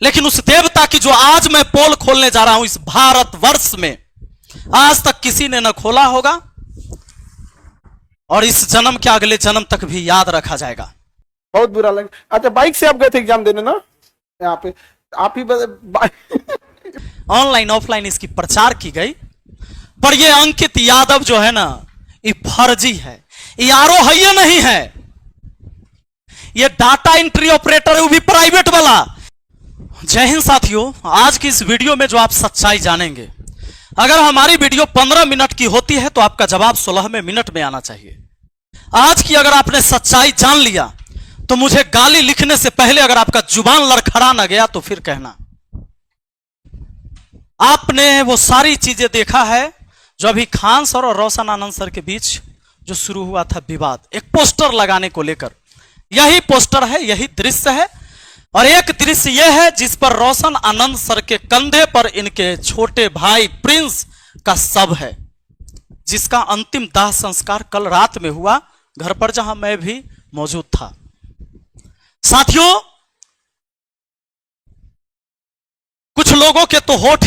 लेकिन उस देवता की जो आज मैं पोल खोलने जा रहा हूं इस भारतवर्ष में, आज तक किसी ने न खोला होगा और इस जन्म के अगले जन्म तक भी याद रखा जाएगा। बहुत बुरा लगा। अच्छा, बाइक से आप गए थे एग्जाम देने ना? यहाँ पे आप ही ऑनलाइन ऑफलाइन इसकी प्रचार की गई, पर ये अंकित यादव जो है ना, ये फर्जी है, ये आरो है, ये नहीं है, ये डाटा एंट्री ऑपरेटर है, वो भी प्राइवेट वाला। जय हिंद साथियों, आज की इस वीडियो में जो आप सच्चाई जानेंगे, अगर हमारी वीडियो 15 मिनट की होती है तो आपका जवाब 16वें मिनट में आना चाहिए। आज की अगर आपने सच्चाई जान लिया तो मुझे गाली लिखने से पहले अगर आपका जुबान लड़खड़ा ना गया तो फिर कहना। आपने वो सारी चीजें देखा है जो अभी खान सर और रोशन आनंद सर के बीच जो शुरू हुआ था विवाद, एक पोस्टर लगाने को लेकर। यही पोस्टर है, यही दृश्य है, और एक दृश्य यह है जिस पर रोशन आनंद सर के कंधे पर इनके छोटे भाई प्रिंस का शव है, जिसका अंतिम दाह संस्कार कल रात में हुआ, घर पर जहां मैं भी मौजूद था। साथियों, कुछ लोगों के तो होठ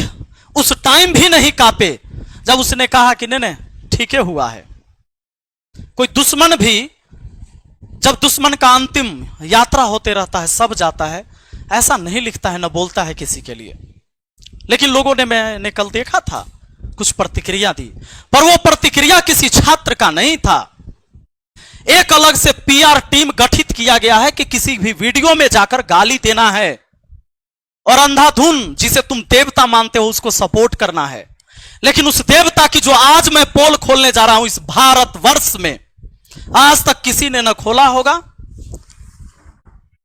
उस टाइम भी नहीं कांपे जब उसने कहा कि नहीं ठीक है हुआ है। कोई दुश्मन भी, जब दुश्मन का अंतिम यात्रा होते रहता है, सब जाता है, ऐसा नहीं लिखता है, न बोलता है किसी के लिए। लेकिन लोगों ने, मैंने कल देखा था, कुछ प्रतिक्रिया दी, पर वो प्रतिक्रिया किसी छात्र का नहीं था। एक अलग से पीआर टीम गठित किया गया है कि किसी भी वीडियो में जाकर गाली देना है और अंधाधुन जिसे तुम देवता मानते हो उसको सपोर्ट करना है। लेकिन उस देवता की जो आज मैं पोल खोलने जा रहा हूं इस भारतवर्ष में, आज तक किसी ने न खोला होगा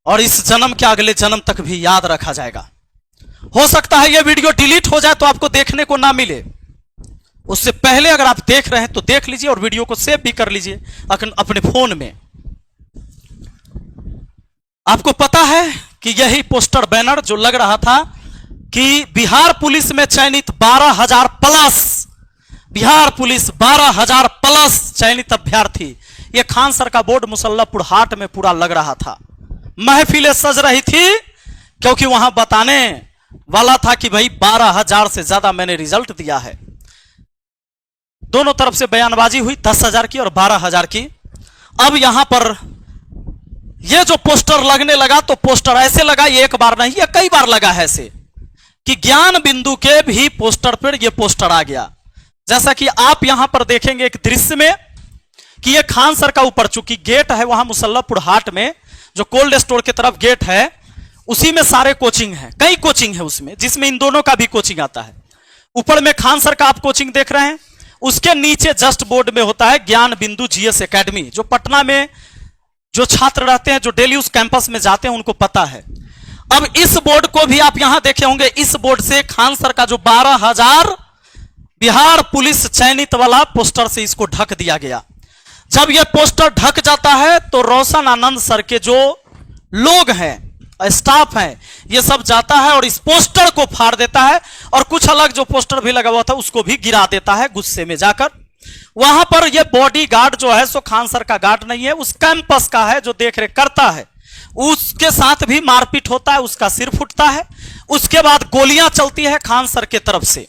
और इस जन्म के अगले जन्म तक भी याद रखा जाएगा। हो सकता है यह वीडियो डिलीट हो जाए तो आपको देखने को ना मिले, उससे पहले अगर आप देख रहे हैं तो देख लीजिए और वीडियो को सेव भी कर लीजिए अपने फोन में। आपको पता है कि यही पोस्टर बैनर जो लग रहा था कि बिहार पुलिस में चयनित 12,000 प्लस, बिहार पुलिस 12,000 प्लस चयनित अभ्यर्थी, यह खान सर का बोर्ड मुसल्लापुर हाट में पूरा लग रहा था। महफिलें सज रही थी क्योंकि वहां बताने वाला था कि भाई 12,000 से ज्यादा मैंने रिजल्ट दिया है। दोनों तरफ से बयानबाजी हुई, 10,000 की और 12,000 की। अब यहां पर यह जो पोस्टर लगने लगा तो पोस्टर ऐसे लगा, ये एक बार नहीं, ये कई बार लगा है ऐसे, कि ज्ञान बिंदु के भी पोस्टर पर यह पोस्टर आ गया। जैसा कि आप यहां पर देखेंगे एक दृश्य में कि यह खान सर का ऊपर चूंकि गेट है वहां मुसल्लापुर हाट में, जो कोल्ड स्टोर की तरफ गेट है, उसी में सारे कोचिंग है, कई कोचिंग है उसमें, जिसमें इन दोनों का भी कोचिंग आता है। ऊपर में खान सर का आप कोचिंग देख रहे हैं, उसके नीचे जस्ट बोर्ड में होता है ज्ञान बिंदु जीएस एकेडमी, जो पटना में जो छात्र रहते हैं, जो डेली उस कैंपस में जाते हैं, उनको पता है। अब इस बोर्ड को भी आप यहां देखे होंगे, इस बोर्ड से खान सर का जो 12,000 बिहार पुलिस चयनित वाला पोस्टर से इसको ढक दिया गया। जब यह पोस्टर ढक जाता है तो रोशन आनंद सर के जो लोग हैं, स्टाफ हैं, ये सब जाता है और इस पोस्टर को फाड़ देता है और कुछ अलग जो पोस्टर भी लगा हुआ था उसको भी गिरा देता है गुस्से में जाकर। वहां पर यह बॉडी गार्ड जो है सो खान सर का गार्ड नहीं है, उस कैंपस का है जो देखरेख करता है, उसके साथ भी मारपीट होता है, उसका सिर फूटता है। उसके बाद गोलियां चलती है खान सर के तरफ से।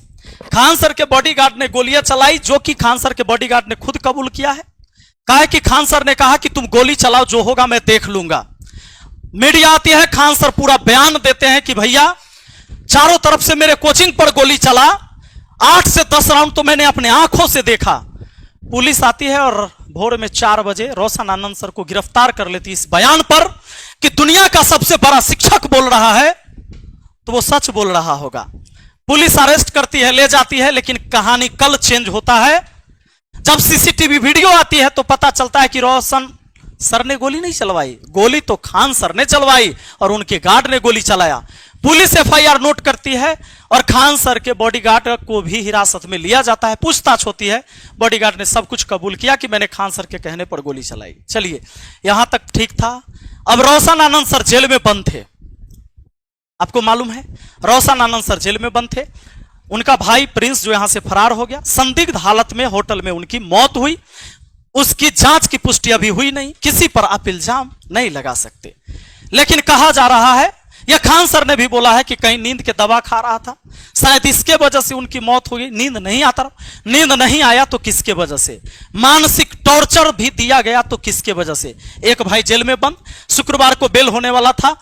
खान सर के बॉडीगार्ड ने गोलियां चलाई, जो कि खान सर के बॉडीगार्ड ने खुद कबूल किया है। कहा कि खान सर ने कहा कि तुम गोली चलाओ, जो होगा मैं देख लूंगा। मीडिया आती है, खान सर पूरा बयान देते हैं कि भैया चारों तरफ से मेरे कोचिंग पर गोली चला, 8 से 10 राउंड तो मैंने अपने आंखों से देखा। पुलिस आती है और भोर में 4 बजे रोशन आनंद सर को गिरफ्तार कर लेती इस बयान पर कि दुनिया का सबसे बड़ा शिक्षक बोल रहा है तो वो सच बोल रहा होगा। पुलिस अरेस्ट करती है, ले जाती है, लेकिन कहानी कल चेंज होता है। जब सीसीटीवी वीडियो आती है तो पता चलता है कि रोशन सर ने गोली नहीं चलवाई, गोली तो खान सर ने चलवाई और उनके गार्ड ने गोली चलाया। पुलिस एफआईआर नोट करती है और खान सर के बॉडीगार्ड को भी हिरासत में लिया जाता है। पूछताछ होती है, बॉडीगार्ड ने सब कुछ कबूल किया कि मैंने खान सर के कहने पर गोली चलाई। चलिए, यहां तक ठीक था। अब रोशन आनंद सर जेल में बंद थे, आपको मालूम है, रोशन आनंद सर जेल में बंद थे। उनका भाई प्रिंस जो यहां से फरार हो गया, संदिग्ध हालत में होटल में उनकी मौत हुई। उसकी जांच की पुष्टि अभी हुई नहीं, किसी पर आप इल्जाम नहीं लगा सकते। लेकिन कहा जा रहा है यह खान सर ने भी बोला है कि कहीं नींद के दवा खा रहा था, शायद इसके वजह से उनकी मौत हो गई। नींद नहीं आता, नींद नहीं आया तो किसके वजह से? मानसिक टॉर्चर भी दिया गया तो किसके वजह से? एक भाई जेल में बंद, शुक्रवार को बेल होने वाला था,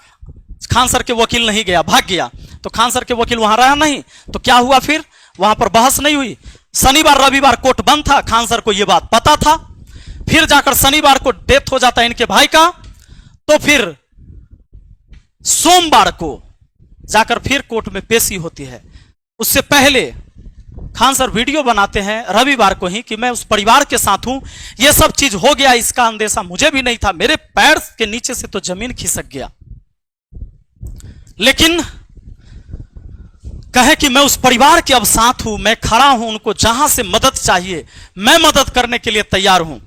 खान सर के वकील नहीं गया, भाग गया। तो खान सर के वकील वहां रहा नहीं, तो क्या हुआ फिर? वहां पर बहस नहीं हुई। शनिवार रविवार कोर्ट बंद था, खान सर को यह बात पता था। फिर जाकर शनिवार को डेथ हो जाता है इनके भाई का, तो फिर सोमवार को जाकर फिर कोर्ट में पेशी होती है। उससे पहले खान सर वीडियो बनाते हैं रविवार को ही कि मैं उस परिवार के साथ हूं, यह सब चीज हो गया, इसका अंदेशा मुझे भी नहीं था, मेरे पैर के नीचे से तो जमीन खिसक गया। लेकिन कहे कि मैं उस परिवार के अब साथ हूं, मैं खड़ा हूं, उनको जहां से मदद चाहिए मैं मदद करने के लिए तैयार हूं।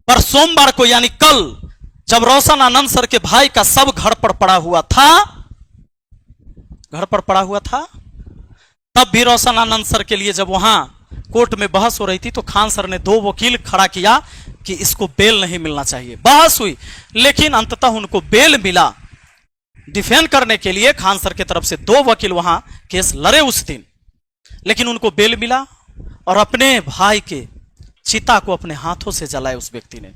पर सोमवार को यानी कल, जब रोशन आनंद सर के भाई का सब घर पर पड़ा हुआ था, तब भी रोशन आनंद सर के लिए जब वहां कोर्ट में बहस हो रही थी, तो खान सर ने 2 वकील खड़ा किया कि इसको बेल नहीं मिलना चाहिए। बहस हुई, लेकिन अंततः उनको बेल मिला। डिफेंड करने के लिए खान सर की तरफ से 2 वकील वहां केस लड़े उस दिन, लेकिन उनको बेल मिला और अपने भाई के चिता को अपने हाथों से जलाए उस व्यक्ति ने।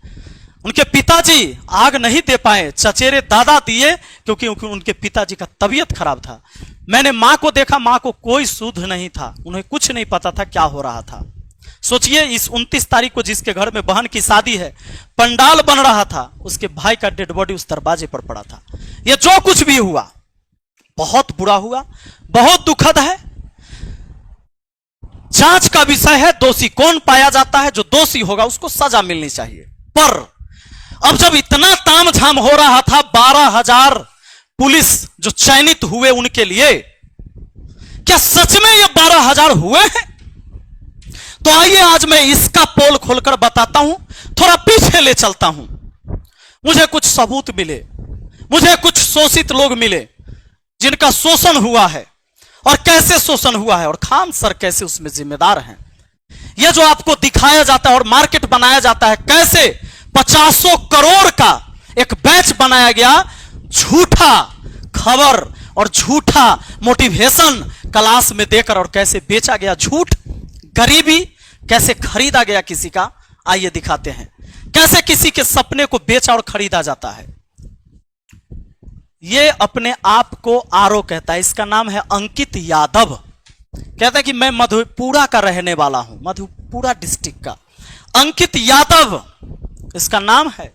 उनके पिताजी आग नहीं दे पाए, चचेरे दादा दिए, क्योंकि उनके पिताजी का तबीयत खराब था। मैंने मां को देखा, मां को कोई सुध नहीं था, उन्हें कुछ नहीं पता था क्या हो रहा था। सोचिए, इस 29 तारीख को जिसके घर में बहन की शादी है, पंडाल बन रहा था, उसके भाई का डेड बॉडी उस दरवाजे पर पड़ा था। यह जो कुछ भी हुआ बहुत बुरा हुआ, बहुत दुखद है। जांच का विषय है, दोषी कौन पाया जाता है, जो दोषी होगा उसको सजा मिलनी चाहिए। पर अब जब इतना तामझाम हो रहा था, 12,000 पुलिस जो चयनित हुए उनके लिए, क्या सच में ये 12,000 हुए हैं? तो आइए आज मैं इसका पोल खोलकर बताता हूं, थोड़ा पीछे ले चलता हूं। मुझे कुछ सबूत मिले, मुझे कुछ शोषित लोग मिले जिनका शोषण हुआ है, और कैसे शोषण हुआ है, और खान सर कैसे उसमें जिम्मेदार हैं। यह जो आपको दिखाया जाता है और मार्केट बनाया जाता है, कैसे 50 करोड़ का एक बैच बनाया गया, झूठा खबर और झूठा मोटिवेशन क्लास में देकर, और कैसे बेचा गया झूठ, गरीबी कैसे खरीदा गया किसी का। आइए दिखाते हैं कैसे किसी के सपने को बेचा और खरीदा जाता है। यह अपने आप को आरो कहता है, इसका नाम है अंकित यादव। कहता है कि मैं मधेपुरा का रहने वाला हूं, मधेपुरा डिस्ट्रिक्ट का अंकित यादव इसका नाम है।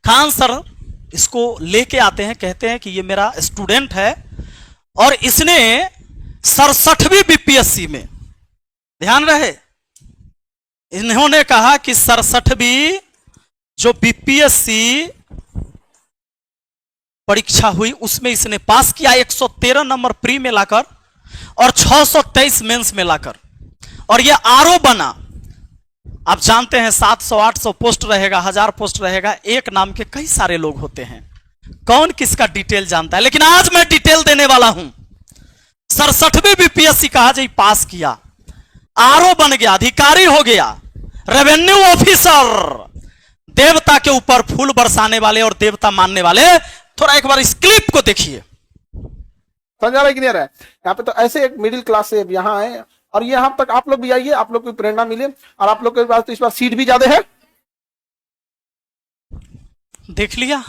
खान सर इसको लेके आते हैं, कहते हैं कि ये मेरा स्टूडेंट है और इसने 67वीं बीपीएससी में, ध्यान रहे, इन्होंने कहा कि 67वीं जो बीपीएससी परीक्षा हुई उसमें इसने पास किया, 113 नंबर प्री में लाकर और 623 मेंस में लाकर, और यह आरओ बना। आप जानते हैं 700-800 पोस्ट रहेगा, 1000 पोस्ट रहेगा, एक नाम के कई सारे लोग होते हैं, कौन किसका डिटेल जानता है। लेकिन आज मैं डिटेल देने वाला हूं। 67वीं बीपीएससी कहा जाए पास किया, आरओ बन गया, अधिकारी हो गया, रेवेन्यू ऑफिसर, देवता के ऊपर फूल बरसाने वाले और देवता मानने वाले। थोड़ा एक बार इस क्लिप को देखिए, समझ आ रहा है कि नहीं आ रहा है? यहाँ पे तो ऐसे एक मिडिल क्लास से यहाँ आए, और यहां तक आप लोग भी आइए, आप लोग को प्रेरणा मिले, और आप लोग के पास तो इस बार सीट भी ज्यादा है। देख लिया,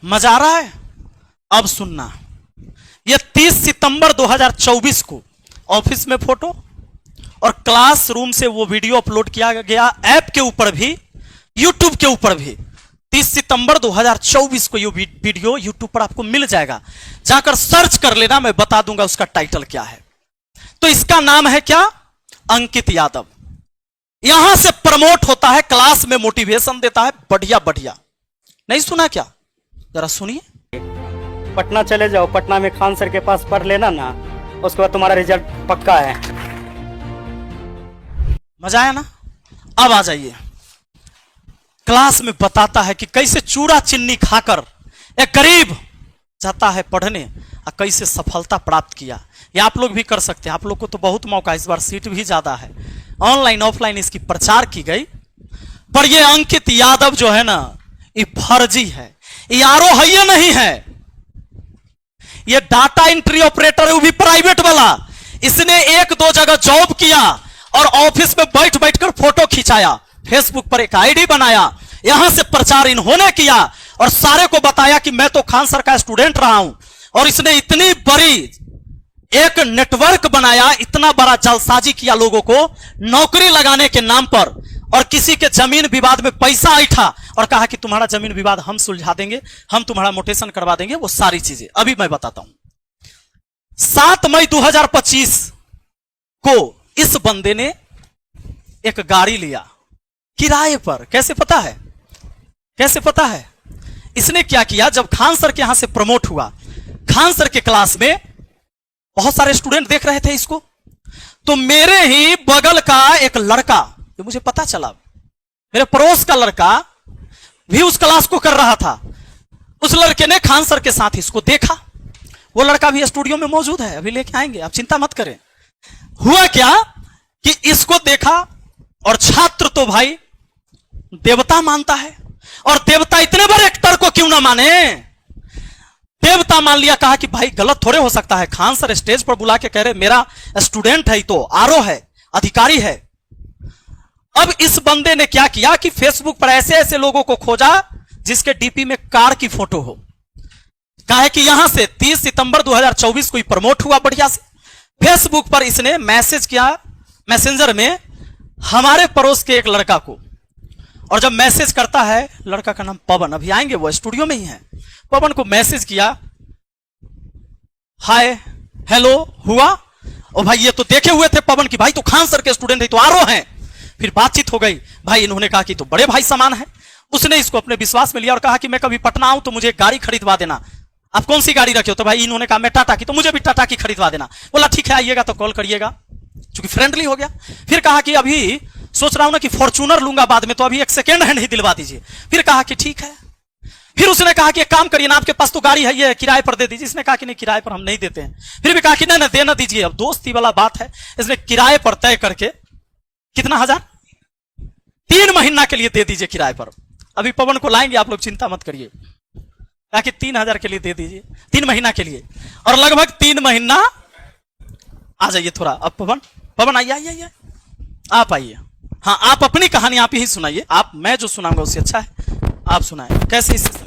मजा आ रहा है? अब सुनना, यह 30 सितंबर 2024 को ऑफिस में फोटो और क्लासरूम से वो वीडियो अपलोड किया गया, ऐप के ऊपर भी, यूट्यूब के ऊपर भी। 30 सितंबर 2024 को ये वीडियो यूट्यूब पर आपको मिल जाएगा, जाकर सर्च कर लेना, मैं बता दूंगा उसका टाइटल क्या है। तो इसका नाम है क्या? अंकित यादव। यहां से प्रमोट होता है, क्लास में मोटिवेशन देता है, बढ़िया बढ़िया। नहीं सुना क्या? जरा सुनिए। पटना चले जाओ, पटना में खान सर के पास पढ़ लेना ना, उसके बाद तुम्हारा रिजल्ट पक्का है। मजा आया ना? अब आ जाइए, क्लास में बताता है कि कैसे चूड़ा चिन्नी खाकर एक गरीब जाता है पढ़ने और कैसे सफलता प्राप्त किया। ये आप लोग भी कर सकते हैं, आप लोग को तो बहुत मौका, इस बार सीट भी ज्यादा है, ऑनलाइन ऑफलाइन इसकी प्रचार की गई। पर ये अंकित यादव जो है ना, ये फर्जी है, ये आरो है, ये नहीं है। ये डाटा एंट्री ऑपरेटर है, वो भी प्राइवेट वाला। इसने एक दो जगह जॉब किया और ऑफिस में बैठ बैठकर फोटो खिंचाया, फेसबुक पर एक आईडी बनाया, यहां से प्रचार इन्होंने किया और सारे को बताया कि मैं तो खान सर का स्टूडेंट रहा हूं। और इसने इतनी बड़ी एक नेटवर्क बनाया, इतना बड़ा जालसाजी किया लोगों को नौकरी लगाने के नाम पर, और किसी के जमीन विवाद में पैसा ऐठा और कहा कि तुम्हारा जमीन विवाद हम सुलझा देंगे, हम तुम्हारा मोटेशन करवा देंगे। वो सारी चीजें अभी मैं बताता हूं। 7 मई 2025 को इस बंदे ने एक गाड़ी लिया किराए पर। कैसे पता है? कैसे पता है? इसने क्या किया, जब खान सर के यहां से प्रमोट हुआ, खान सर के क्लास में बहुत सारे स्टूडेंट देख रहे थे इसको, तो मेरे ही बगल का एक लड़का, जो मुझे पता चला, मेरे पड़ोस का लड़का भी उस क्लास को कर रहा था। उस लड़के ने खान सर के साथ इसको देखा। वो लड़का भी स्टूडियो में मौजूद है, अभी लेके आएंगे, आप चिंता मत करें। हुआ क्या कि इसको देखा, और छात्र तो भाई देवता मानता है, और देवता इतने बड़े एक्टर को क्यों ना माने, देवता मान लिया। कहा कि भाई गलत थोड़े हो सकता है, खान सर स्टेज पर बुला के कह रहे मेरा स्टूडेंट है, तो आरओ है, अधिकारी है। अब इस बंदे ने क्या किया कि फेसबुक पर ऐसे ऐसे लोगों को खोजा जिसके डीपी में कार की फोटो हो। कहा कि यहां से 30 सितंबर 2024 को प्रमोट हुआ बढ़िया से। फेसबुक पर इसने मैसेज किया, मैसेंजर में, हमारे पड़ोस के एक लड़का को, और जब मैसेज करता है, लड़का का नाम पवन, अभी आएंगे, वो स्टूडियो में ही है। पवन को मैसेज किया, हाय हेलो हुआ, और भाई ये तो देखे हुए थे पवन की, भाई तो खान सर के स्टूडेंट है, तो आरओ हैं। फिर बातचीत हो गई, भाई इन्होंने कहा कि तो बड़े भाई समान है। उसने इसको अपने विश्वास में लिया और कहा कि मैं कभी पटना आऊं तो मुझे एक गाड़ी खरीदवा देना। आप कौन सी गाड़ी रखे हो? तो भाई इन्होंने कहा मैं टाटा की, तो मुझे भी टाटा की खरीदवा देना। बोला ठीक है, आइएगा तो कॉल करिएगा, क्योंकि फ्रेंडली हो गया। फिर कहा कि अभी सोच रहा हूं ना कि फॉर्च्यूनर लूंगा बाद में, तो अभी एक सेकेंड हैंड ही दिलवा दीजिए। फिर कहा कि ठीक है। फिर उसने कहा कि एक काम करिए ना, आपके पास तो गाड़ी है, ये किराए पर दे दीजिए। इसने कहा कि नहीं, किराए पर हम नहीं देते हैं। फिर भी कहा कि नहीं देना दीजिए। अब दोस्ती वाला बात है, इसने किराए पर तय करके, कितना हजार, 3 महीना के लिए दे दीजिए किराए पर। अभी पवन को लाएंगे, आप लोग चिंता मत करिए। कहा कि 3000 के लिए दे दीजिए, 3 महीना के लिए। और लगभग 3 महीना, आ जाइए थोड़ा अब पवन, पवन आइए आइए आइए, आप आइए। हाँ, आप अपनी कहानी आप ही सुनाइए। आप, मैं जो सुनाऊंगा उससे अच्छा है आप सुनाए। कैसे इससे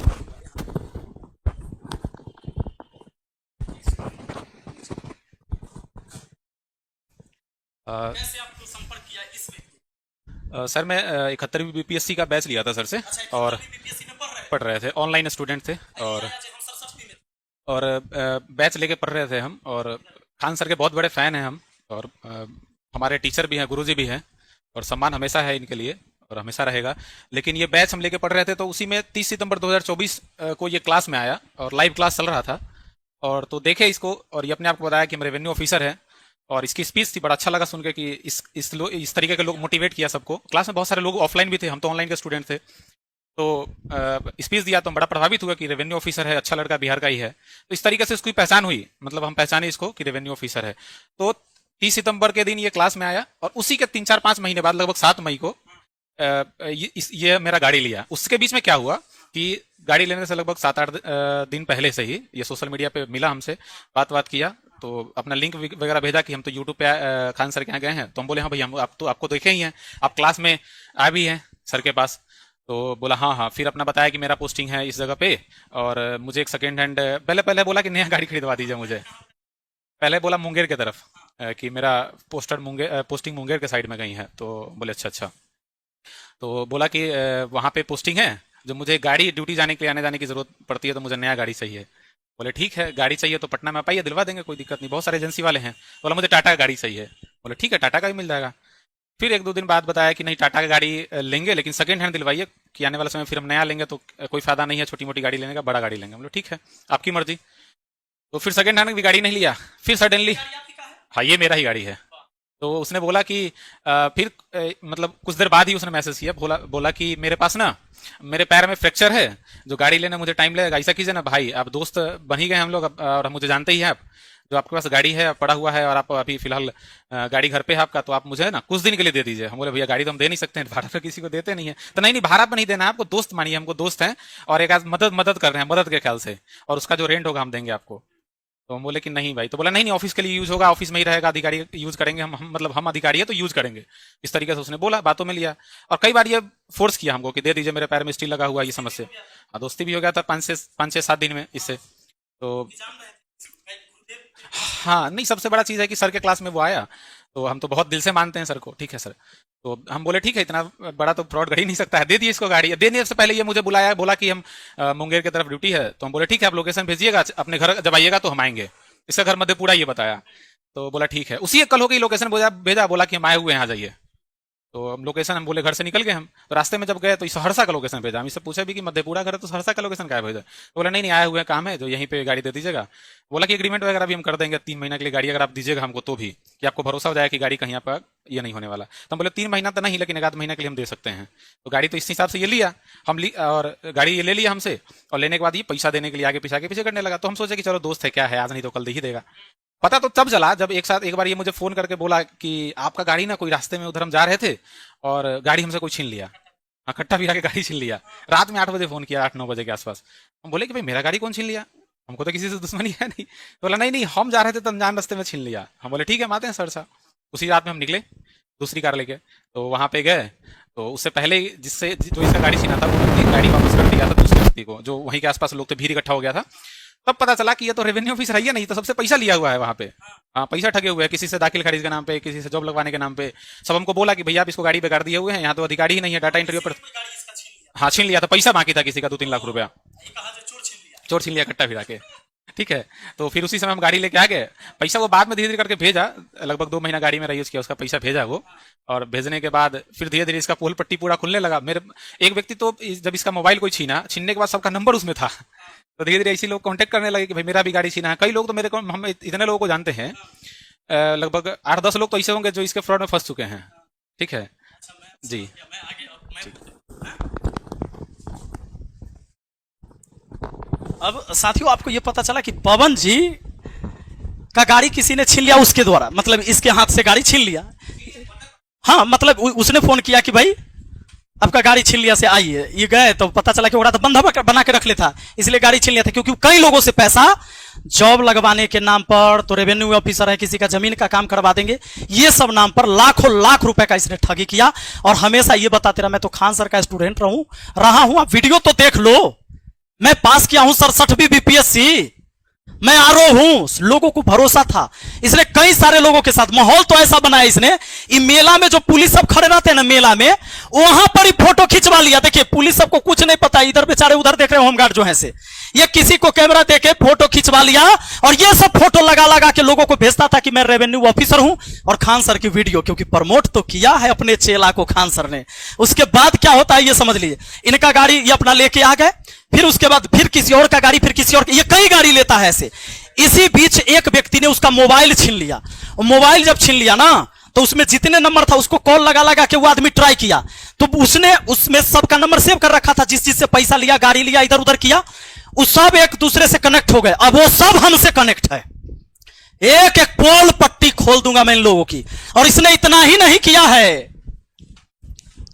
कैसे आपको संपर्क किया इसमें? सर मैं 71वीं बीपीएससी का बैच लिया था सर से, और बीपीएससी में पढ़ रहे थे, ऑनलाइन स्टूडेंट थे, और बैच लेके पढ़ रहे थे हम। और खान सर के बहुत बड़े फैन हैं हम, और हमारे टीचर भी हैं, गुरुजी भी हैं, और सम्मान हमेशा है इनके लिए और हमेशा रहेगा। लेकिन ये बैच हम लेके पढ़ रहे थे, तो उसी में 30 सितंबर 2024 को ये क्लास में आया और लाइव क्लास चल रहा था। और तो देखे इसको, और ये अपने आप को बताया कि हम रेवेन्यू ऑफिसर है, और इसकी स्पीच थी, बड़ा अच्छा लगा सुन के कि इस तरीके के लोग मोटिवेट किया सबको। क्लास में बहुत सारे लोग ऑफलाइन भी थे, हम तो ऑनलाइन के स्टूडेंट थे। तो स्पीच दिया तो हम बड़ा प्रभावित हुआ कि रेवेन्यू ऑफिसर है, अच्छा लड़का, बिहार का ही है। तो इस तरीके से इसकी पहचान हुई, मतलब हम पहचाने इसको कि रेवेन्यू ऑफिसर है। तो 30 सितंबर के दिन ये क्लास में आया, और उसी के 3-4-5 महीने बाद, लगभग 7 मई को ये मेरा गाड़ी लिया। उसके बीच में क्या हुआ कि गाड़ी लेने से लगभग 7-8 दिन पहले से ही ये सोशल मीडिया पे मिला हमसे, बात किया, तो अपना लिंक वगैरह भेजा कि हम तो यूट्यूब पे खान सर के यहाँ गए हैं। तो हम बोले हाँ भाई, हम आप तो आपको देखे ही हैं, आप क्लास में आ भी हैं सर के पास। तो बोला हाँ हाँ। फिर अपना बताया कि मेरा पोस्टिंग है इस जगह पे, और मुझे एक सेकेंड हैंड, पहले बोला कि नया गाड़ी खरीदवा दीजिए मुझे। पहले बोला मुंगेर की तरफ कि मेरा पोस्टिंग मुंगेर के साइड में कहीं है। तो बोले अच्छा। तो बोला कि वहाँ पे पोस्टिंग है, जो मुझे गाड़ी ड्यूटी जाने के लिए आने जाने की जरूरत पड़ती है, तो मुझे नया गाड़ी चाहिए। बोले ठीक है, गाड़ी चाहिए तो पटना में पाइए, दिलवा देंगे, कोई दिक्कत नहीं, बहुत सारे एजेंसी वाले हैं। बोला मुझे टाटा का गाड़ी चाहिए। बोले ठीक है, टाटा का भी मिल जाएगा। फिर 1-2 दिन बाद बताया कि नहीं, टाटा का गाड़ी लेंगे, लेकिन सेकंड हैंड दिलवाइए, कि आने वाले समय फिर हम नया लेंगे तो कोई फायदा नहीं है छोटी मोटी गाड़ी लेने का, बड़ा गाड़ी लेंगे। बोले ठीक है, आपकी मर्जी। तो फिर सेकंड हैंड की गाड़ी नहीं लिया। फिर सडनली, हाँ ये मेरा ही गाड़ी है। तो उसने बोला कि फिर मतलब कुछ देर बाद ही उसने मैसेज किया, बोला कि मेरे पास ना, मेरे पैर में फ्रैक्चर है, जो गाड़ी लेने मुझे टाइम लगेगा। ऐसा कीजिए ना भाई, आप दोस्त बन ही गए हम लोग, और मुझे जानते ही हैं आप, जो आपके पास गाड़ी है पड़ा हुआ है, और आप अभी फिलहाल गाड़ी घर पे है आपका, तो आप मुझे ना कुछ दिन के लिए दे दीजिए। हम बोले भैया गाड़ी तो हम दे नहीं सकते हैं, भाड़ा पे किसी को देते नहीं है। तो नहीं भाड़ा पे नहीं देना है आपको, दोस्त मानिए, हमको दोस्त हैं, और एक आज मदद कर रहे हैं, मदद के ख्याल से, और उसका जो रेंट होगा हम देंगे आपको। तो हम बोले कि नहीं भाई, तो बोला नहीं नहीं ऑफिस के लिए यूज होगा, ऑफिस में ही रहेगा, अधिकारी यूज करेंगे, मतलब हम अधिकारी है तो यूज करेंगे, इस तरीके से उसने बोला, बातों में लिया। और कई बार ये फोर्स किया हमको कि दे दीजिए, मेरे पैर में स्टील लगा हुआ, ये समस्या। हाँ, दोस्ती भी हो गया था 5 से 7 दिन में इससे। तो हाँ नहीं, सबसे बड़ा चीज है कि सर के क्लास में वो आया, तो हम तो बहुत दिल से मानते हैं सर को, ठीक है सर। तो हम बोले ठीक है, इतना बड़ा तो फ्रॉड कर ही नहीं सकता है, दे दिए इसको गाड़ी। देने से पहले ये मुझे बुलाया, बोला कि हम मुंगेर की तरफ ड्यूटी है, तो हम बोले ठीक है, आप लोकेशन भेजिएगा, अपने घर जब आइएगा तो हम आएंगे। इसका घर मधेपुरा ये बताया, तो बोला ठीक है। उसी एक कल हो गई, लोकेशन भेजा, बोला कि हम आए हुए हैं, आ जाइए। तो हम लोकेशन, हम बोले घर से निकल गए हम, तो रास्ते में जब गए तो सहरसा का लोकेशन भेजा। हम इससे पूछा भी कि मधेपुरा घर है, तो सहरसा का लोकेशन क्या भेजा? तो बोला नहीं नहीं, आए हुए काम है, जो यहीं पे गाड़ी दे दीजिएगा। बोला कि एग्रीमेंट वगैरह भी हम कर देंगे 3 महीना के लिए गाड़ी, अगर आप दीजिएगा हमको तो भी, कि आपको भरोसा हो जाए कि गाड़ी कहीं आपका ये नहीं होने वाला। तो हम बोले 3 महीना तो नहीं, लेकिन 1 आध महीना के लिए हम दे सकते हैं। तो गाड़ी तो इस हिसाब से ये लिया और गाड़ी ये ले लिया हमसे, और लेने के बाद ये पैसा देने के लिए आगे पीछे करने लगा। तो हम सोचे कि चलो दोस्त है, क्या है, आज नहीं तो कल दे ही देगा। पता तो तब चला जब एक बार ये मुझे फोन करके बोला कि आपका गाड़ी ना कोई रास्ते में उधर हम जा रहे थे और गाड़ी हमसे कोई छीन लिया। हाँ, कट्टा फिरा के गाड़ी छीन लिया। रात में 8 बजे फोन किया, 8-9 बजे के आसपास। हम बोले कि भाई मेरा गाड़ी कौन छीन लिया, हमको तो किसी से दुश्मनी है नहीं। तो बोला नहीं नहीं, हम जा रहे थे तो अनजान रास्ते में छीन लिया। हम बोले ठीक है, हम आते हैं सर साहब। उसी रात में हम निकले दूसरी कार लेके, तो वहां पे गए। तो उससे पहले जो इसका गाड़ी छीना था, वो गाड़ी वापस कर दिया था दूसरे व्यक्ति को, जो वहीं के आसपास लोग थे, भीड़ इकट्ठा हो गया था। तब पता चला कि ये तो रेवेन्यू ऑफिसर है, नहीं तो सबसे पैसा लिया हुआ है वहां पे। हाँ, पैसा ठगे हुए हैं, किसी से दाखिल खारिज के नाम पे, किसी से जॉब लगवाने के नाम पे। सब हमको बोला कि भैया आप इसको गाड़ी बेकार दिए हुए हैं, यहाँ तो अधिकारी ही नहीं है, डाटा एंट्री पर। हाँ, छीन लिया था, पैसा बाकी था किसी का 2-3 लाख रुपया, चोर छीन लिया कट्टा फिरा के। ठीक है, तो फिर उसी समय हम गाड़ी लेके आ गए। पैसा वो बाद में धीरे धीरे करके भेजा, लगभग 2 महीना गाड़ी में यूज किया, उसका पैसा भेजा वो। और भेजने के बाद फिर धीरे धीरे इसका पोल पट्टी पूरा खुलने लगा। मेरे एक व्यक्ति तो जब इसका मोबाइल कोई छीनने के बाद सबका नंबर उसमें था, तो धीरे धीरे ऐसे लोग कांटेक्ट करने लगे कि भाई मेरा भी गाड़ी छीना है। कई लोग तो मेरे को, हम इतने लोगों को जानते हैं, लगभग 8-10 लोग तो ऐसे होंगे जो इसके फ्रॉड में फंस चुके हैं। ठीक है जी। अब साथियों, आपको यह पता चला कि पवन जी का गाड़ी किसी ने छीन लिया उसके द्वारा, मतलब इसके हाथ से गाड़ी छीन लिया। हाँ, मतलब उसने फोन किया कि भाई आपका गाड़ी छीन लिया से आइए। ये गए तो पता चला कि वो तो बंधा बना के रख लेता, इसलिए गाड़ी छीन लिया था। क्योंकि कई लोगों से पैसा जॉब लगवाने के नाम पर, तो रेवेन्यू ऑफिसर है, किसी का जमीन का काम करवा देंगे, ये सब नाम पर लाखों लाख रुपए का इसने ठगी किया। और हमेशा ये बताते रहा, मैं तो खान सर का स्टूडेंट रहा हूं, आप वीडियो तो देख लो, मैं पास किया हूं 67वीं बीपीएससी, मैं आरो हूं। लोगों को भरोसा था, इसलिए कई सारे लोगों के साथ माहौल तो ऐसा बनाया इसने। ये मेला में जो पुलिस सब खड़े रहते हैं ना मेला में, वहां पर ही फोटो खिंचवा लिया। देखिए, पुलिस सबको कुछ नहीं पता, इधर बेचारे उधर देख रहे होमगार्ड जो है से, ये किसी को कैमरा देके फोटो खिंचवा लिया और ये सब फोटो लगा लगा के लोगों को भेजता था कि मैं रेवेन्यू ऑफिसर हूं। और खान सर की वीडियो, क्योंकि प्रमोट तो किया है अपने चेला को खान सर ने। उसके बाद क्या होता है ये समझ लीजिए, इनका गाड़ी ये अपना लेके आ गए, फिर उसके बाद फिर किसी और का गाड़ी, फिर किसी और, ये कई गाड़ी लेता है ऐसे। इसी बीच एक व्यक्ति ने उसका मोबाइल छीन लिया, और मोबाइल जब छीन लिया ना, तो उसमें जितने नंबर था उसको कॉल लगा लगा के वो आदमी ट्राई किया, तो उसने उसमें सबका नंबर सेव कर रखा था, जिस चीज से पैसा लिया, गाड़ी लिया, इधर उधर किया, वो सब एक दूसरे से कनेक्ट हो गए। अब वो सब हमसे कनेक्ट है, एक एक पोल पट्टी खोल दूंगा मैं इन लोगों की। और इसने इतना ही नहीं किया है,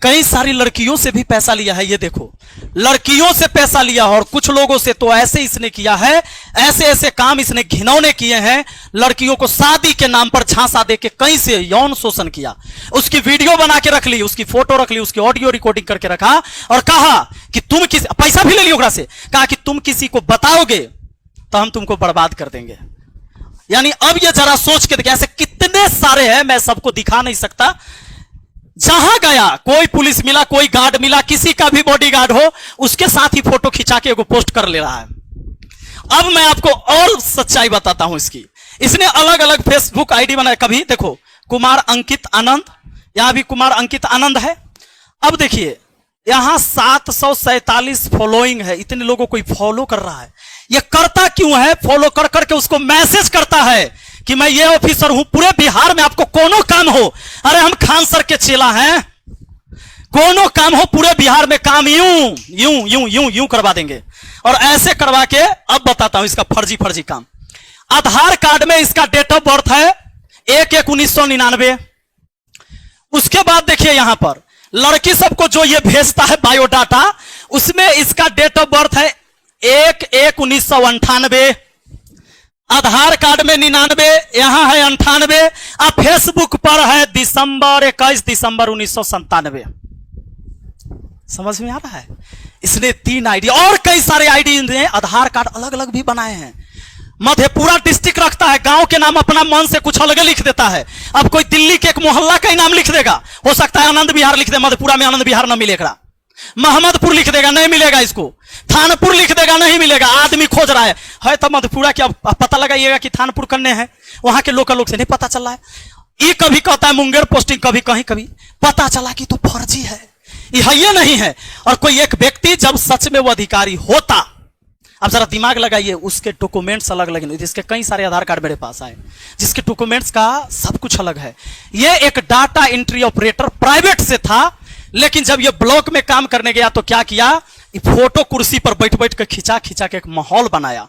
कई सारी लड़कियों से भी पैसा लिया है। ये देखो, लड़कियों से पैसा लिया, और कुछ लोगों से तो ऐसे इसने किया है, ऐसे ऐसे काम इसने घिनौने किए हैं। लड़कियों को शादी के नाम पर झांसा देके कहीं से यौन शोषण किया, उसकी वीडियो बना के रख ली, उसकी फोटो रख ली, उसकी ऑडियो रिकॉर्डिंग करके रखा, और कहा कि तुम किसी, पैसा भी ले लिया ओकरा से, कहा कि तुम किसी को बताओगे तो हम तुमको बर्बाद कर देंगे। यानी अब ये जरा सोच के देखिए, ऐसे कितने सारे हैं, मैं सबको दिखा नहीं सकता। जहां गया, कोई पुलिस मिला, कोई गार्ड मिला, किसी का भी बॉडीगार्ड हो, उसके साथ ही फोटो खिंचा के एगो पोस्ट कर ले रहा है। अब मैं आपको और सच्चाई बताता हूं इसकी। इसने अलग अलग फेसबुक आईडी बनाया। कभी देखो, कुमार अंकित आनंद, यहां भी कुमार अंकित आनंद है। अब देखिए, यहां 747 फॉलोइंग है, इतने लोगों को फॉलो कर रहा है। ये करता क्यों है? फॉलो कर करके उसको मैसेज करता है कि मैं ये ऑफिसर हूं, पूरे बिहार में आपको कोनो काम हो, अरे हम खान सर के चेला हैं, कोनो काम हो पूरे बिहार में, काम यूं यूं यूं यूं यूं करवा देंगे। और ऐसे करवा के अब बताता हूं इसका फर्जी काम। आधार कार्ड में इसका डेट ऑफ बर्थ है 1/1/1999। उसके बाद देखिए यहां पर लड़की सबको जो ये भेजता है बायोडाटा, उसमें इसका डेट ऑफ बर्थ है 1/1/1998। आधार कार्ड में 99, यहां है 98, और फेसबुक पर है दिसंबर 21 दिसंबर 1997। समझ में आ रहा है? इसने 3 आईडी और कई सारे आईडी ने आधार कार्ड अलग अलग भी बनाए हैं। मधेपुरा डिस्ट्रिक्ट रखता है, गांव के नाम अपना मन से कुछ अलग लिख देता है। अब कोई दिल्ली के एक मोहल्ला का ही नाम लिख देगा, हो सकता है आनंद विहार लिख दे, मधेपुरा में आनंद विहार न मिलेगा। मोहम्मदपुर लिख देगा, नहीं मिलेगा इसको। थानपुर लिख देगा, नहीं मिलेगा। आदमी खोज रहा है तो मधेपुरा क्या पता लगाइएगा कि थानपुर करने हैं, वहां के लोकल लोग से नहीं पता चल रहा है। ये कभी कहता है मुंगेर पोस्टिंग, कभी कहीं कभी पता चला कि तो फर्जी है, ये नहीं है। और कोई एक व्यक्ति जब सच में वो अधिकारी होता, अब जरा दिमाग लगाइए, उसके डॉक्यूमेंट्स अलग अलग, जिसके कई सारे आधार कार्ड मेरे पास आए, जिसके डॉक्यूमेंट्स का सब कुछ अलग है। ये एक डाटा एंट्री ऑपरेटर प्राइवेट से था, लेकिन जब ये ब्लॉक में काम करने गया तो क्या किया, फोटो कुर्सी पर बैठ बैठ कर खिंचा खिंचा के एक माहौल बनाया।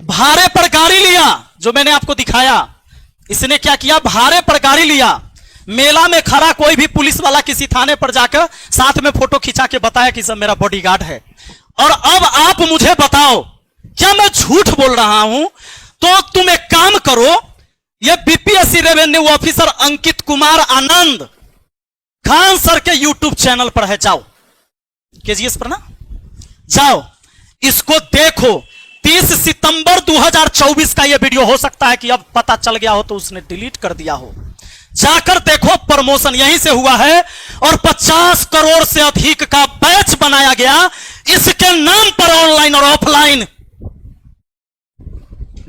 भाड़े पर गाड़ी लिया, जो मैंने आपको दिखाया। इसने क्या किया, भाड़े पर गाड़ी लिया, मेला में खड़ा कोई भी पुलिस वाला किसी थाने पर जाकर साथ में फोटो खिंचा के बताया कि सब मेरा बॉडीगार्ड है। और अब आप मुझे बताओ, क्या मैं झूठ बोल रहा हूं? तो तुम एक काम करो, ये BPSC revenue officer Ankit Kumar Anand Khan sir के यूट्यूब चैनल पर है, जाओ केजीएस पर ना, जाओ इसको देखो। 30 सितंबर 2024 का यह वीडियो, हो सकता है कि अब पता चल गया हो तो उसने डिलीट कर दिया हो, जाकर देखो। प्रमोशन यहीं से हुआ है और 50 करोड़ से अधिक का बैच बनाया गया इसके नाम पर, ऑनलाइन और ऑफलाइन।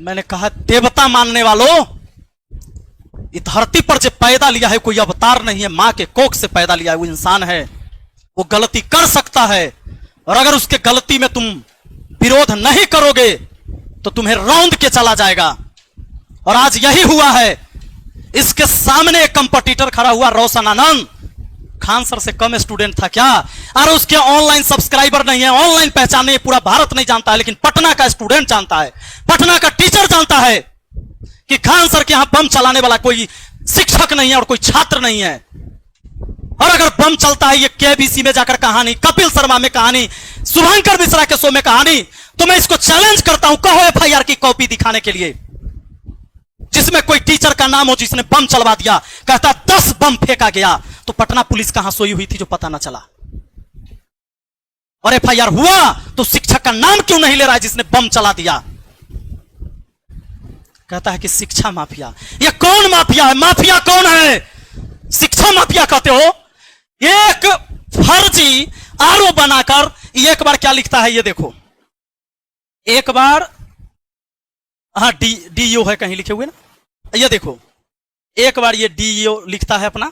मैंने कहा देवता मानने वालों, इस धरती पर जो पैदा लिया है कोई अवतार नहीं है, मां के कोख से पैदा लिया है, वो इंसान है, वो गलती कर सकता है। और अगर उसके गलती में तुम विरोध नहीं करोगे तो तुम्हें रौंद के चला जाएगा। और आज यही हुआ है। इसके सामने एक कंपटीटर खड़ा हुआ, रोशन आनंद, खान सर से कम स्टूडेंट था क्या? और उसके ऑनलाइन सब्सक्राइबर नहीं है, ऑनलाइन पहचाने पूरा भारत नहीं जानता है, लेकिन पटना का स्टूडेंट जानता है, पटना का टीचर जानता है कि खान सर के यहां बम चलाने वाला कोई शिक्षक नहीं है और कोई छात्र नहीं है। और अगर बम चलता है ये केबीसी में जाकर कहानी, कपिल शर्मा में कहानी, शुभंकर मिश्रा के शो में कहानी, तो मैं इसको चैलेंज करता हूं, कहो एफआईआर की कॉपी दिखाने के लिए, जिसमें कोई टीचर का नाम हो जिसने बम चलवा दिया, कहता 10 बम फेंका गया, तो पटना पुलिस कहां सोई हुई थी जो पता ना चला? और एफआईआर हुआ तो शिक्षक का नाम क्यों नहीं ले रहा है जिसने बम चला दिया? कहता है कि शिक्षा माफिया। ये कौन माफिया है? माफिया कौन है? शिक्षा माफिया कहते हो? एक फर्जी आरोप बनाकर एक बार क्या लिखता है ये देखो, एक बार, हाँ डीईओ है कहीं लिखे हुए ना, ये देखो एक बार ये डीईओ लिखता है अपना,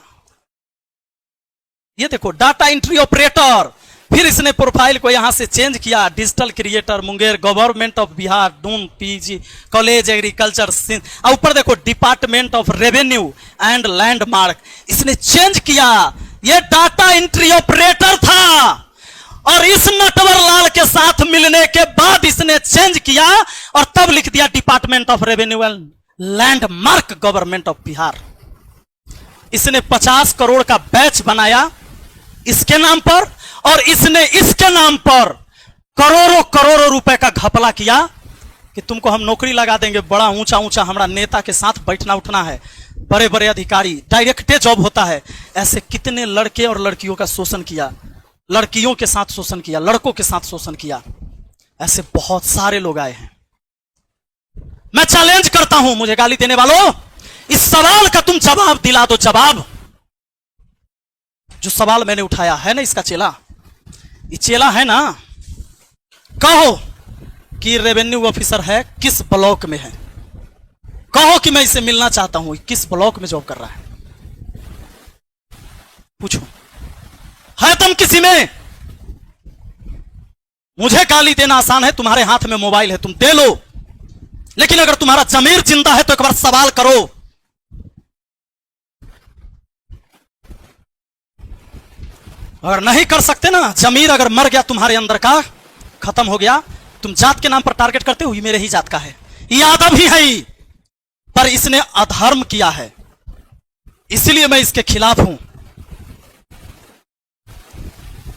ये देखो डाटा एंट्री ऑपरेटर। फिर इसने प्रोफाइल को यहां से चेंज किया, digital creator Munger, government of Bihar, Doon PG college agriculture, और ऊपर देखो department of revenue and landmark. इसने चेंज किया, ये डाटा एंट्री ऑपरेटर था। और इस नटवर लाल के साथ मिलने के बाद इसने चेंज किया और तब लिख दिया department of revenue and landmark government of Bihar. इसने 50 करोड़ का बैच बनाया इसके नाम पर, और इसने इसके नाम पर करोड़ों करोड़ों रुपए का घपला किया कि तुमको हम नौकरी लगा देंगे, बड़ा ऊंचा ऊंचा हमारा नेता के साथ बैठना उठना है, बड़े बड़े अधिकारी, डायरेक्टे जॉब होता है। ऐसे कितने लड़के और लड़कियों का शोषण किया, लड़कियों के साथ शोषण किया, लड़कों के साथ शोषण किया, ऐसे बहुत सारे लोग आए हैं। मैं चैलेंज करता हूं मुझे गाली देने वालों, इस सवाल का तुम जवाब दिला दो। जवाब जो सवाल मैंने उठाया है ना, इसका चेला, ये चेला है ना, कहो कि रेवेन्यू ऑफिसर है, किस ब्लॉक में है, कहो कि मैं इसे मिलना चाहता हूं, किस ब्लॉक में जॉब कर रहा है, पूछो है तुम किसी में? मुझे गाली देना आसान है, तुम्हारे हाथ में मोबाइल है, तुम दे लो, लेकिन अगर तुम्हारा जमीर जिंदा है तो एक बार सवाल करो। अगर नहीं कर सकते ना, जमीर अगर मर गया तुम्हारे अंदर का, खत्म हो गया, तुम जात के नाम पर टारगेट करते हो, ये मेरे ही जात का है, यादव ही है ही, पर इसने अधर्म किया है, इसलिए मैं इसके खिलाफ हूं।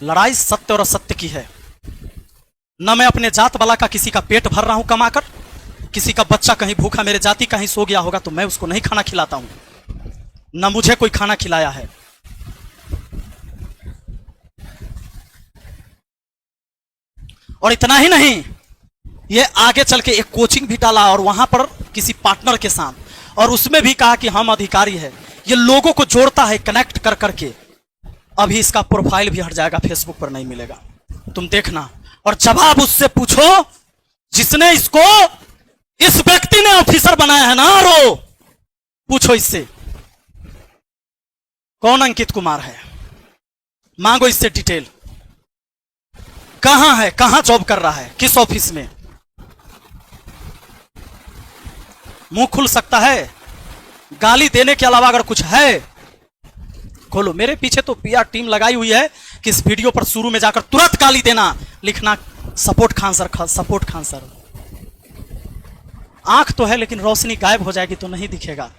लड़ाई सत्य और असत्य की है। न मैं अपने जात वाला का किसी का पेट भर रहा हूं कमाकर, किसी का बच्चा कहीं भूखा मेरे जाति कहीं सो गया होगा तो मैं उसको नहीं खाना खिलाता हूं, ना मुझे कोई खाना खिलाया है। और इतना ही नहीं, ये आगे चल के एक कोचिंग भी डाला और वहां पर किसी पार्टनर के साथ, और उसमें भी कहा कि हम अधिकारी है। ये लोगों को जोड़ता है कनेक्ट कर करके। अभी इसका प्रोफाइल भी हट जाएगा, फेसबुक पर नहीं मिलेगा, तुम देखना। और जवाब उससे पूछो जिसने इसको, इस व्यक्ति ने ऑफिसर बनाया है ना, रो पूछो इससे कौन अंकित कुमार है, मांगो इससे डिटेल, कहां है, कहां जॉब कर रहा है, किस ऑफिस में। मुंह खुल सकता है, गाली देने के अलावा अगर कुछ है खोलो। मेरे पीछे तो पीआर टीम लगाई हुई है कि इस वीडियो पर शुरू में जाकर तुरंत गाली देना, लिखना support Khan sir, support Khan sir. आंख तो है लेकिन रोशनी गायब हो जाएगी तो नहीं दिखेगा।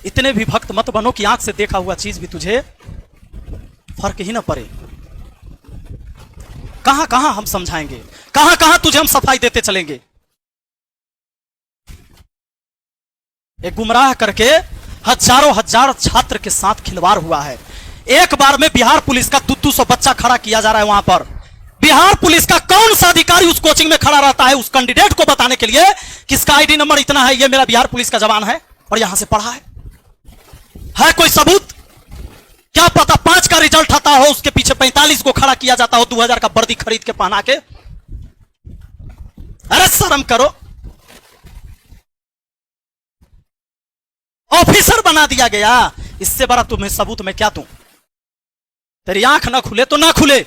इतने भी भक्त मत बनो कि आंख से देखा हुआ चीज भी तुझे फर्क ही ना पड़े। कहां कहां हम समझाएंगे, कहां कहां तुझे हम सफाई देते चलेंगे। एक गुमराह करके हजारों हजार छात्र के साथ खिलवाड़ हुआ है। एक बार में बिहार पुलिस का 200 बच्चा खड़ा किया जा रहा है वहां पर। बिहार पुलिस का कौन सा अधिकारी उस कोचिंग में खड़ा रहता है उस कैंडिडेट को बताने के लिए किसका आईडी नंबर इतना है, ये मेरा बिहार पुलिस का जवान है और यहां से पढ़ा है कोई सबूत? क्या पता 5 का रिजल्ट आता हो, उसके पीछे 45 को खड़ा किया जाता हो 2000 का वर्दी खरीद के पहना के। अरे शर्म करो, ऑफिसर बना दिया गया। इससे बड़ा तुम्हें सबूत मैं क्या दूं? तेरी आंख ना खुले तो ना खुले,